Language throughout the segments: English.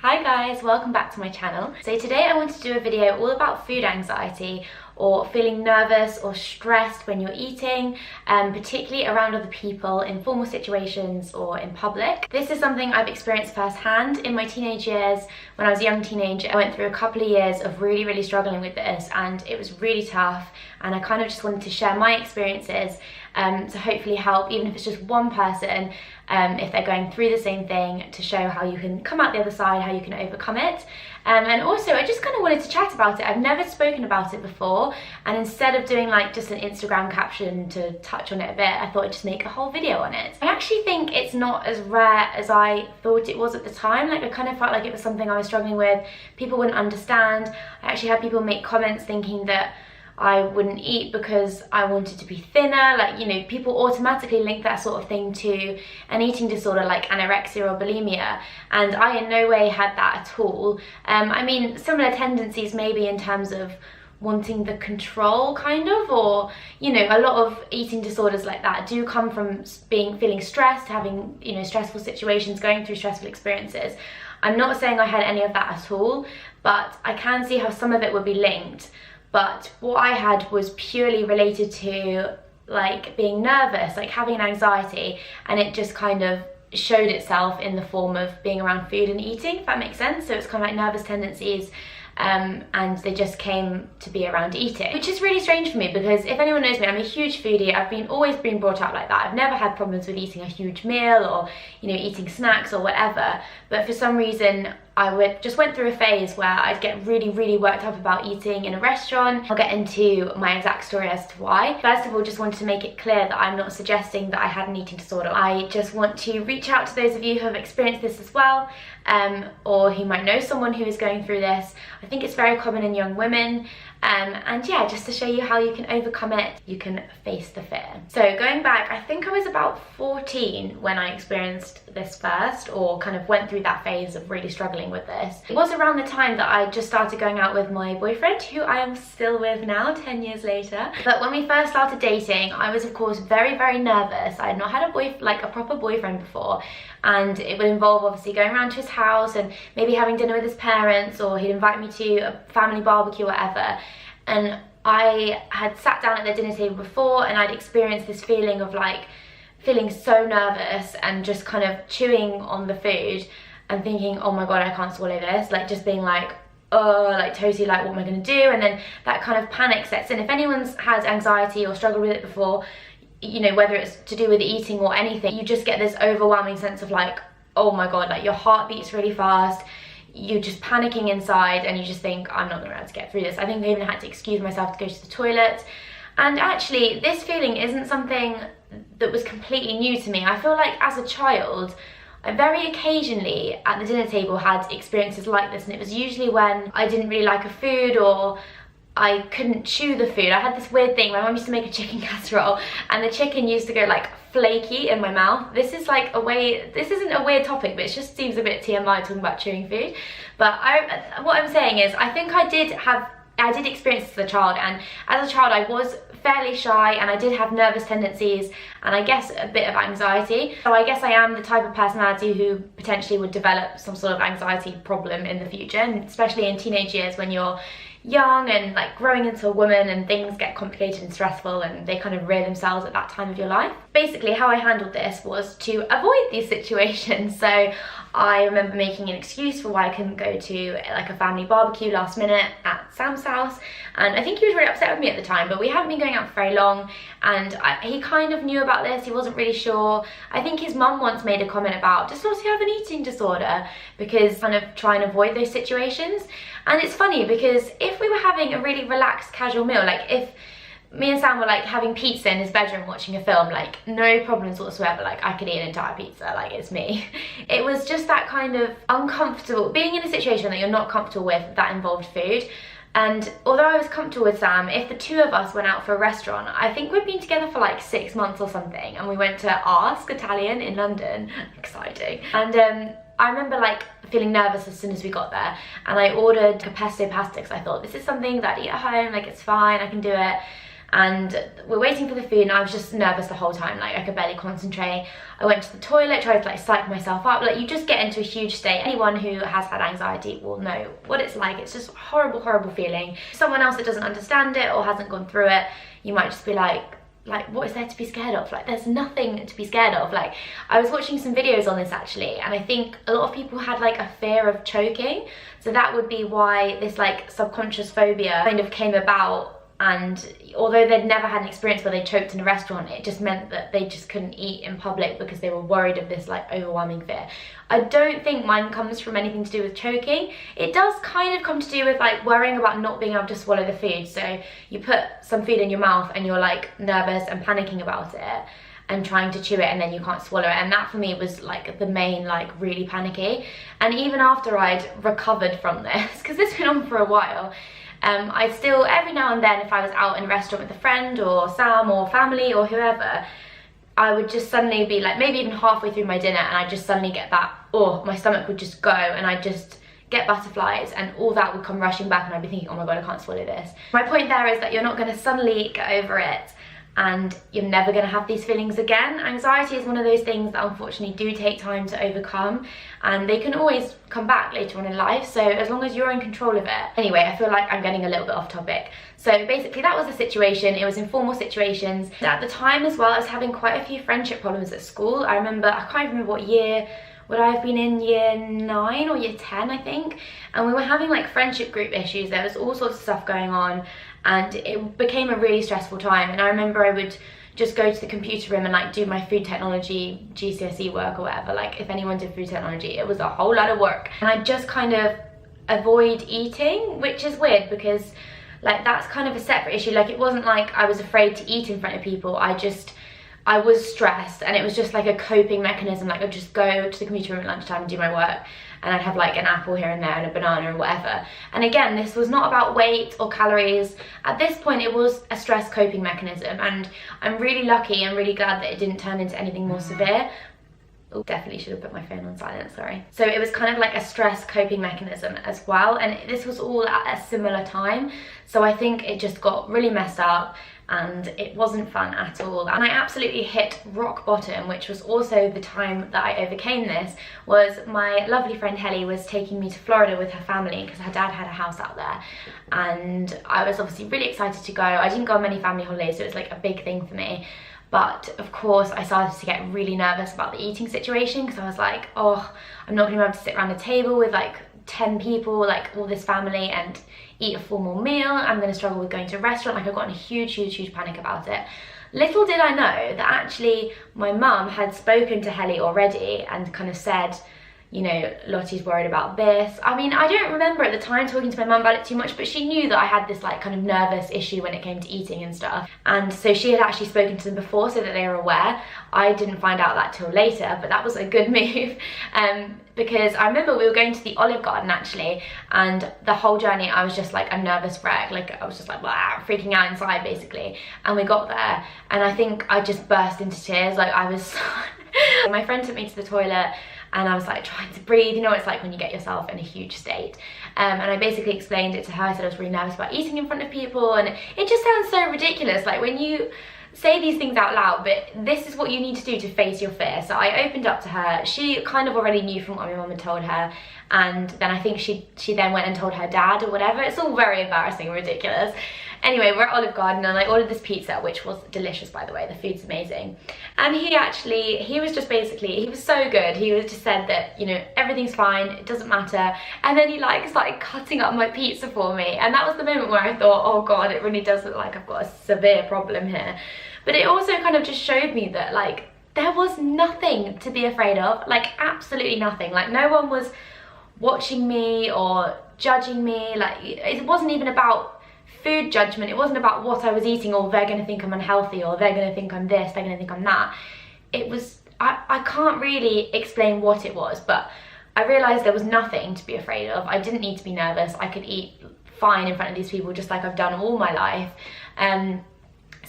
Hi guys, welcome back to my channel. So today I wanted to do a video all about food anxiety or feeling nervous or stressed when you're eating, particularly around other people in formal situations or in public. This is something I've experienced firsthand in my teenage years. When I was a young teenager, I went through a couple of years of really struggling with this, and it was really tough, and I kind of just wanted to share my experiences to hopefully help, even if it's just one person, if they're going through the same thing, to show how you can come out the other side, how you can overcome it. And also I just kind of wanted to chat about it. I've never spoken about it before, and instead of doing like just an Instagram caption to touch on it a bit, I thought I'd just make a whole video on it. I actually think it's not as rare as I thought it was at the time. Like, I kind of felt like it was something I was struggling with. People wouldn't understand. I actually had people make comments thinking that I wouldn't eat because I wanted to be thinner. Like, you know, people automatically link that sort of thing to an eating disorder like anorexia or bulimia, and I in no way had that at all. I mean, similar tendencies maybe in terms of wanting the control, kind of, or, you know, a lot of eating disorders like that do come from feeling stressed, having, you know, stressful situations, going through stressful experiences. I'm not saying I had any of that at all, but I can see how some of it would be linked. But what I had was purely related to like being nervous, like having an anxiety, and it just kind of showed itself in the form of being around food and eating, if that makes sense. So it's kind of like nervous tendencies, and they just came to be around eating, which is really strange for me, because if anyone knows me, I'm a huge foodie. I've always been brought up like that. I've never had problems with eating a huge meal or, you know, eating snacks or whatever, but for some reason I just went through a phase where I'd get really worked up about eating in a restaurant. I'll get into my exact story as to why. First of all, just wanted to make it clear that I'm not suggesting that I had an eating disorder. I just want to reach out to those of you who have experienced this as well, or who might know someone who is going through this. I think it's very common in young women, and yeah, just to show you how you can overcome it, you can face the fear. So going back, I think I was about 14 when I experienced this first, or kind of went through that phase of really struggling with this. It was around the time that I just started going out with my boyfriend, who I am still with now, 10 years later. But when we first started dating, I was of course very nervous. I had not had a proper boyfriend before, and it would involve obviously going around to his house and maybe having dinner with his parents, or he'd invite me to a family barbecue or whatever. And I had sat down at the dinner table before, and I'd experienced this feeling of like feeling so nervous and just kind of chewing on the food and thinking, oh my god, I can't swallow this, like just being like, oh, like totally like, what am I gonna do? And then that kind of panic sets in. If anyone's had anxiety or struggled with it before, you know, whether it's to do with eating or anything, you just get this overwhelming sense of like, oh my god, like your heart beats really fast, you're just panicking inside, and you just think, I'm not gonna be able to get through this. I think I even had to excuse myself to go to the toilet. And actually, this feeling isn't something that was completely new to me. I feel like as a child, I very occasionally at the dinner table had experiences like this, and it was usually when I didn't really like a food, or I couldn't chew the food. I had this weird thing. My mum used to make a chicken casserole, and the chicken used to go like flaky in my mouth. This is like this isn't a weird topic, but it just seems a bit TMI talking about chewing food. But what I'm saying is, I think I did experience this as a child, and as a child I was fairly shy, and I did have nervous tendencies, and I guess a bit of anxiety. So I guess I am the type of personality who potentially would develop some sort of anxiety problem in the future, and especially in teenage years when you're young and like growing into a woman, and things get complicated and stressful, and they kind of rear themselves at that time of your life. Basically, how I handled this was to avoid these situations. So I remember making an excuse for why I couldn't go to like a family barbecue last minute at Sam's house, and I think he was really upset with me at the time, but we hadn't been going out for very long, and he kind of knew about this. He wasn't really sure. I think his mum once made a comment about, does Lottie have an eating disorder? Because kind of try and avoid those situations. And it's funny, because if we were having a really relaxed casual meal, like if me and Sam were like having pizza in his bedroom watching a film, like no problems whatsoever, like I could eat an entire pizza, like it's me. It was just that kind of uncomfortable, being in a situation that you're not comfortable with that involved food. And although I was comfortable with Sam, if the two of us went out for a restaurant, I think we'd been together for like 6 months or something, and we went to Ask Italian in London. Exciting. And I remember like feeling nervous as soon as we got there, and I ordered a pesto pasta because I thought, this is something that I eat at home, like it's fine, I can do it. and we're waiting for the food, and I was just nervous the whole time, like I could barely concentrate. I went to the toilet, tried to like psych myself up. Like, you just get into a huge state. Anyone who has had anxiety will know what it's like. It's just a horrible, horrible feeling. Someone else that doesn't understand it or hasn't gone through it, you might just be like, what is there to be scared of? Like, there's nothing to be scared of. Like, I was watching some videos on this actually, and I think a lot of people had like a fear of choking, so that would be why this like subconscious phobia kind of came about. And although they'd never had an experience where they choked in a restaurant, it just meant that they just couldn't eat in public because they were worried of this like overwhelming fear. I don't think mine comes from anything to do with choking. It does kind of come to do with like worrying about not being able to swallow the food. So you put some food in your mouth and you're like nervous and panicking about it and trying to chew it, and then you can't swallow it. And that for me was like the main, like really panicky. And even after I'd recovered from this, because this went on for a while, I still, every now and then, if I was out in a restaurant with a friend or Sam or family or whoever, I would just suddenly be like, maybe even halfway through my dinner, and I'd just suddenly get that, oh, my stomach would just go, and I'd just get butterflies, and all that would come rushing back, and I'd be thinking, oh my god, I can't swallow this. My point there is that you're not going to suddenly get over it, and you're never going to have these feelings again. Anxiety is one of those things that unfortunately do take time to overcome, and they can always come back later on in life, so as long as you're in control of it. Anyway, I feel like I'm getting a little bit off topic. So basically that was the situation. It was informal situations. At the time as well, I was having quite a few friendship problems at school. I remember, I can't remember what year, would I have been in year 9 or year 10, I think, and we were having like friendship group issues. There was all sorts of stuff going on, and it became a really stressful time. And I remember I would just go to the computer room and like do my food technology GCSE work or whatever. Like, if anyone did food technology, it was a whole lot of work, and I just kind of avoid eating, which is weird because like that's kind of a separate issue. Like, it wasn't like I was afraid to eat in front of people. I was stressed, and it was just like a coping mechanism. Like, I'd just go to the computer room at lunchtime and do my work, and I'd have like an apple here and there and a banana and whatever. And again, this was not about weight or calories. At this point, it was a stress coping mechanism, and I'm really lucky and really glad that it didn't turn into anything more severe. Oh, definitely should have put my phone on silent, sorry. So it was kind of like a stress coping mechanism as well, and this was all at a similar time. So I think it just got really messed up, and it wasn't fun at all. And I absolutely hit rock bottom, which was also the time that I overcame this. Was my lovely friend Helly was taking me to Florida with her family because her dad had a house out there, and I was obviously really excited to go. I didn't go on many family holidays, so it was like a big thing for me. But of course I started to get really nervous about the eating situation, because I was like, oh, I'm not gonna be able to sit around a table with like 10 people, like all this family, and eat a formal meal. I'm gonna struggle with going to a restaurant. Like, I got in a huge panic about it. Little did I know that actually my mum had spoken to Helly already and kind of said, you know, Lottie's worried about this. I mean, I don't remember at the time talking to my mum about it too much, but she knew that I had this like kind of nervous issue when it came to eating and stuff. And so she had actually spoken to them before so that they were aware. I didn't find out that till later, but that was a good move. Because I remember we were going to the Olive Garden actually, and the whole journey I was just like a nervous wreck. Like, I was just like, blah, freaking out inside basically. And we got there, and I think I just burst into tears. Like, I was my friend took me to the toilet, and I was like trying to breathe. You know what it's like when you get yourself in a huge state. And I basically explained it to her. I said I was really nervous about eating in front of people, and it just sounds so ridiculous, like when you say these things out loud, but this is what you need to do to face your fear. So I opened up to her. She kind of already knew from what my mum had told her, and then I think she then went and told her dad or whatever. It's all very embarrassing and ridiculous. Anyway, we're at Olive Garden, and I ordered this pizza, which was delicious, by the way. The food's amazing. And he was just basically, he was so good. He was just said that, you know, everything's fine, it doesn't matter. And then he like started cutting up my pizza for me. And that was the moment where I thought, oh God, it really does look like I've got a severe problem here. But it also kind of just showed me that like, there was nothing to be afraid of, like absolutely nothing. Like, no one was watching me or judging me. Like, it wasn't even about food judgment. It wasn't about what I was eating, or they're gonna think I'm unhealthy, or they're gonna think I'm this, they're gonna think I'm that. It was, I can't really explain what it was, but I realized there was nothing to be afraid of. I didn't need to be nervous. I could eat fine in front of these people, just like I've done all my life.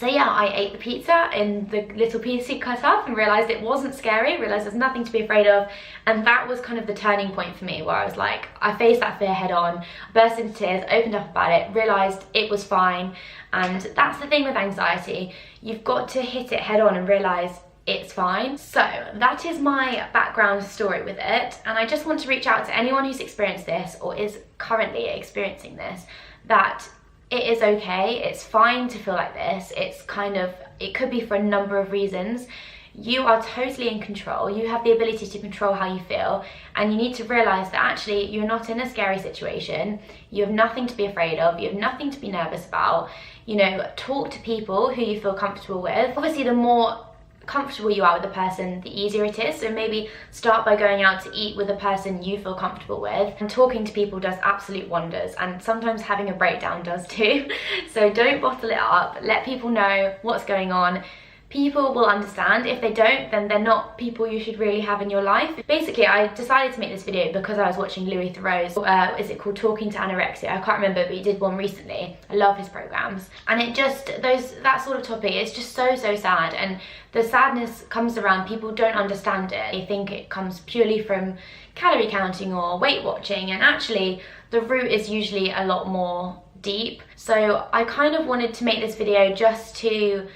So yeah, I ate the pizza in the little piece he cut up and realised it wasn't scary, realised there's nothing to be afraid of, and that was kind of the turning point for me, where I was like, I faced that fear head on, burst into tears, opened up about it, realised it was fine. And that's the thing with anxiety, you've got to hit it head on and realise it's fine. So that is my background story with it, and I just want to reach out to anyone who's experienced this or is currently experiencing this, that it is okay, it's fine to feel like this. It's kind of, it could be for a number of reasons. You are totally in control. You have the ability to control how you feel, and you need to realize that actually you're not in a scary situation. You have nothing to be afraid of. You have nothing to be nervous about. You know, talk to people who you feel comfortable with. Obviously, the more comfortable you are with the person, the easier it is. So maybe start by going out to eat with a person you feel comfortable with, and talking to people does absolute wonders, and sometimes having a breakdown does too. So don't bottle it up, let people know what's going on. People will understand. If they don't, then they're not people you should really have in your life. Basically, I decided to make this video because I was watching Louis Theroux's, is it called Talking to Anorexia? I can't remember, but he did one recently. I love his programs. And it just, that sort of topic, it's just so sad. And the sadness comes around, people don't understand it. They think it comes purely from calorie counting or Weight Watching, and actually the root is usually a lot more deep. So I kind of wanted to make this video just to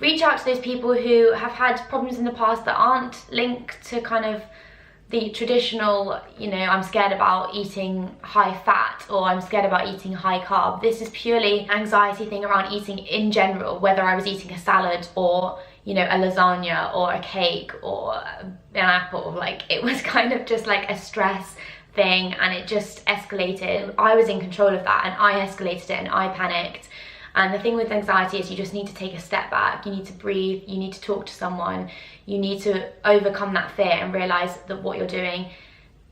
reach out to those people who have had problems in the past that aren't linked to kind of the traditional, you know, I'm scared about eating high fat or I'm scared about eating high carb. This is purely anxiety thing around eating in general, whether I was eating a salad or, you know, a lasagna or a cake or an apple. Like, it was kind of just like a stress thing, and it just escalated. I was in control of that, and I escalated it, and I panicked. And the thing with anxiety is you just need to take a step back, you need to breathe, you need to talk to someone, you need to overcome that fear and realise that what you're doing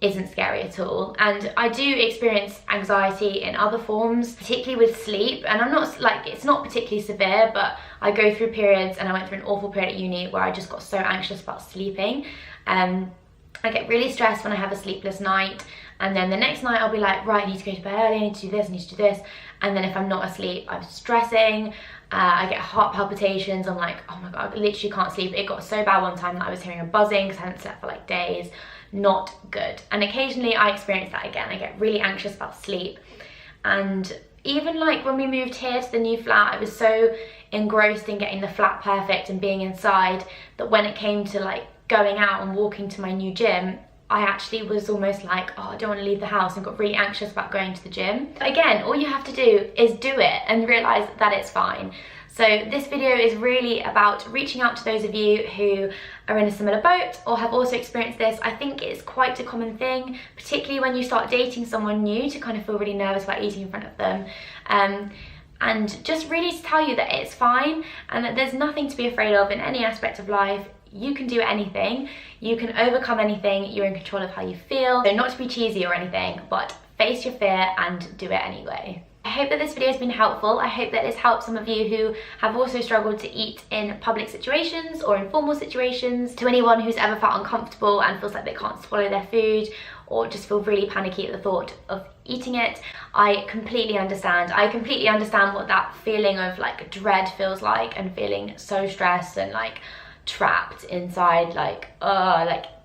isn't scary at all. And I do experience anxiety in other forms, particularly with sleep, and I'm not like, it's not particularly severe, but I go through periods, and I went through an awful period at uni where I just got so anxious about sleeping. I get really stressed when I have a sleepless night, and then the next night I'll be like, right, I need to go to bed early, I need to do this, I need to do this. And then if I'm not asleep, I'm stressing, I get heart palpitations, I'm like, oh my God, I literally can't sleep. It got so bad one time that I was hearing a buzzing because I hadn't slept for like days. Not good. And occasionally I experience that again. I get really anxious about sleep. And even like when we moved here to the new flat, I was so engrossed in getting the flat perfect and being inside that when it came to like going out and walking to my new gym, I actually was almost like, oh, I don't want to leave the house, and got really anxious about going to the gym. Again, all you have to do is do it and realise that it's fine. So this video is really about reaching out to those of you who are in a similar boat or have also experienced this. I think it's quite a common thing, particularly when you start dating someone new, to kind of feel really nervous about eating in front of them. And just really to tell you that it's fine and that there's nothing to be afraid of in any aspect of life. You can do anything, you can overcome anything, you're in control of how you feel. So not to be cheesy or anything, but face your fear and do it anyway. I hope that this video has been helpful. I hope that it's helped some of you who have also struggled to eat in public situations or informal situations. To anyone who's ever felt uncomfortable and feels like they can't swallow their food, or just feel really panicky at the thought of eating it, I completely understand. I completely understand what that feeling of like dread feels like, and feeling so stressed and like trapped inside, like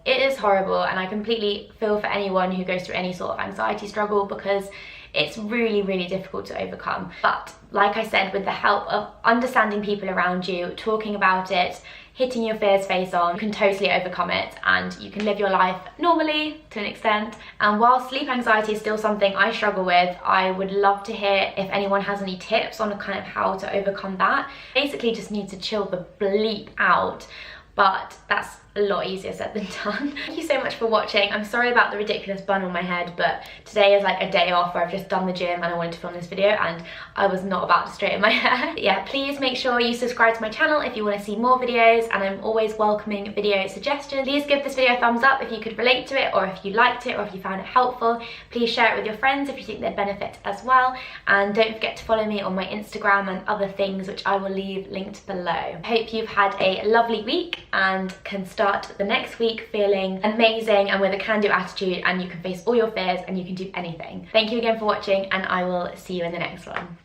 it is horrible. And I completely feel for anyone who goes through any sort of anxiety struggle, because it's really difficult to overcome. But like I said, with the help of understanding people around you, talking about it, hitting your fears face on, you can totally overcome it, and you can live your life normally to an extent. And while sleep anxiety is still something I struggle with, I would love to hear if anyone has any tips on kind of how to overcome that. Basically just need to chill the bleep out, but that's a lot easier said than done. Thank you so much for watching. I'm sorry about the ridiculous bun on my head, but today is like a day off where I've just done the gym and I wanted to film this video, and I was not about to straighten my hair. But yeah, please make sure you subscribe to my channel if you want to see more videos, and I'm always welcoming video suggestions. Please give this video a thumbs up if you could relate to it, or if you liked it, or if you found it helpful. Please share it with your friends if you think they'd benefit as well, and don't forget to follow me on my Instagram and other things, which I will leave linked below. I hope you've had a lovely week and can start the next week feeling amazing and with a can-do attitude, and you can face all your fears and you can do anything. Thank you again for watching, and I will see you in the next one.